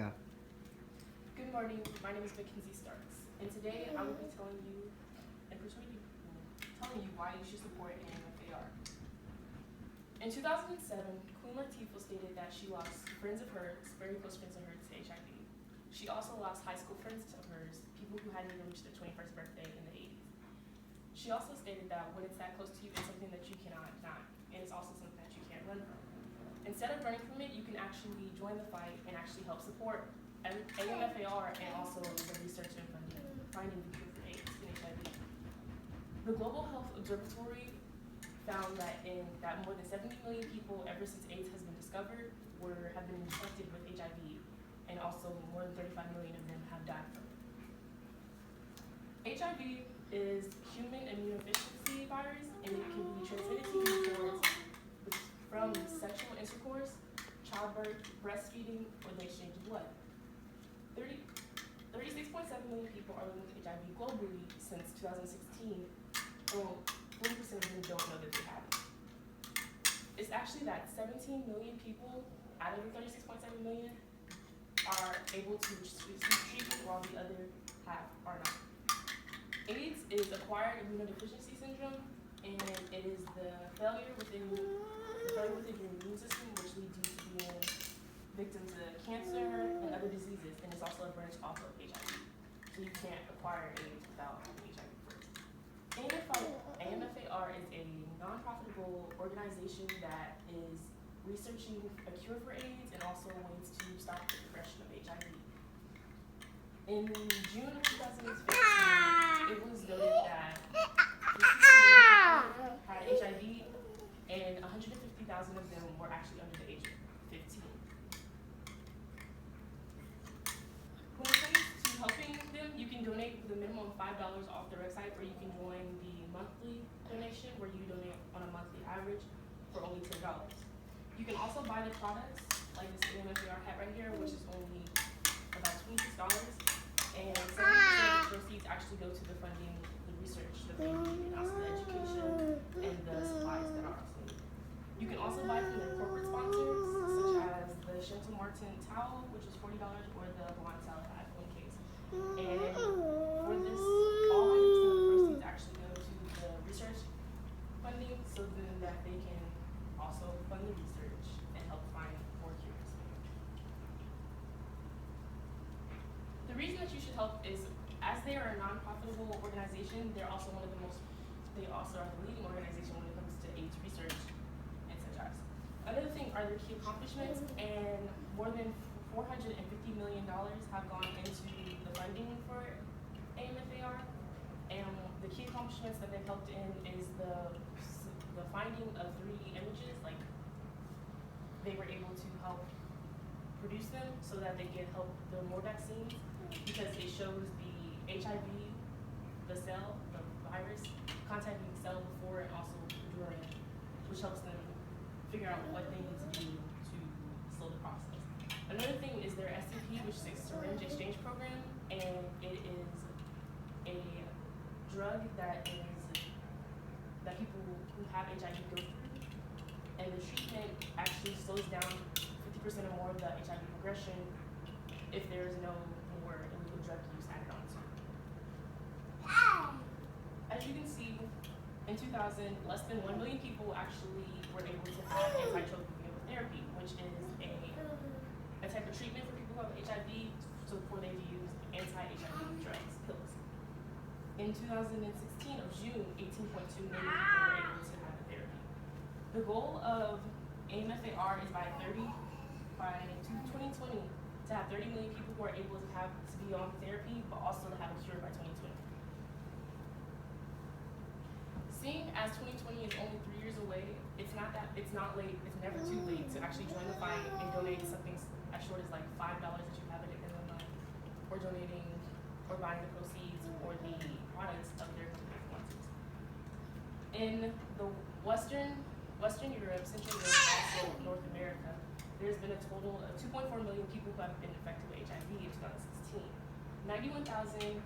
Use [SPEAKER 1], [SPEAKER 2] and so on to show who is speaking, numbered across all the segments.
[SPEAKER 1] Go.
[SPEAKER 2] Good morning, my name is MaKenzey Starks, and today I will be telling you why you should support AMFAR. In 2007, Queen Latifah stated that she lost friends of hers, very close friends of hers, to HIV. She also lost high school friends of hers, people who hadn't even reached their 21st birthday in the 80s. She also stated that when it's that close to you, it's something that you cannot deny, and it's also something that you can't run from. Instead of running from it, you can actually join the fight and actually help support AMFAR and also the research and finding the cure for AIDS and HIV. The Global Health Observatory found that more than 70 million people ever since AIDS has been discovered have been infected with HIV, and also more than 35 million of them have died from it. HIV is human immunodeficiency virus, and it can be transmitted to you from sexual intercourse, childbirth, breastfeeding, or the exchange of blood. 36.7 million people are living with HIV globally since 2016, and 40% of them don't know that they have it. It's actually that 17 million people out of the 36.7 million are able to receive treatment while the other half are not. AIDS is acquired immunodeficiency syndrome, and it is the failure within your immune system, which leads you to being victim to cancer and other diseases, and it's also a branch off of HIV. So you can't acquire AIDS without having HIV first. AMFAR is a non-profitable organization that is researching a cure for AIDS and also ways to stop the progression of HIV. In June of 2015, it was noted that 50 million people had HIV, and 150,000 of them were actually under the age of 15. When it comes to helping them, you can donate with a minimum of $5 off their website, or you can join the monthly donation, where you donate on a monthly average for only $10. You can also buy the products, like this AMFAR hat right here, which is only about $26, and 70% of the proceeds actually go to the funding, the research that they need, and also the education and the supplies that are also needed. You can also buy from their corporate sponsors, such as the Chantal Martin towel, which is $40, or the Blonde Salad iPhone case. And for this, all 100% of the proceeds actually go to the research funding, so then that they can also fund the research and help find more cures. The reason that you should help is, as they are a non-profitable organization, they also are the leading organization when it comes to AIDS research and such as. Another thing are their key accomplishments, and more than $450 million have gone into the funding for AMFAR. And the key accomplishments that they've helped in is the finding of 3D images. Like, they were able to help produce them so that they can help build more vaccines, because it shows the HIV, the cell, the virus, contacting the cell before and also during, which helps them figure out what they need to do to slow the process. Another thing is their SCP, which is a syringe exchange program, and it is a drug that people who have HIV go through, and the treatment actually slows down 50% or more of the HIV progression if there is no more illegal drug use added onto it. As you can see, in 2000, less than 1 million people actually were able to have antiretroviral therapy, which is a type of treatment for people who have HIV, so before they use anti-HIV drugs, pills. In 2016 of June, 18.2 million people were able to have the therapy. The goal of AMFAR is by 2020 to have 30 million people who are able to be on therapy, but also to have a cure by 2020. Seeing as 2020 is only 3 years away, it's not late, it's never too late to actually join the fight and donate something as short as like $5 that you have at the end of the month, or donating or buying the proceeds or the products of their company sponsors. In the Western Europe, Central Europe, and also North America, there's been a total of 2.4 million people who have been infected with HIV in 2016. 91,000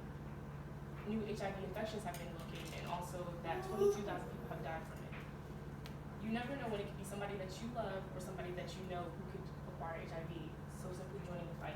[SPEAKER 2] new HIV infections have been located, and also that 22,000 people have died from it. You never know when it could be somebody that you love or somebody that you know who could acquire HIV, so simply joining the fight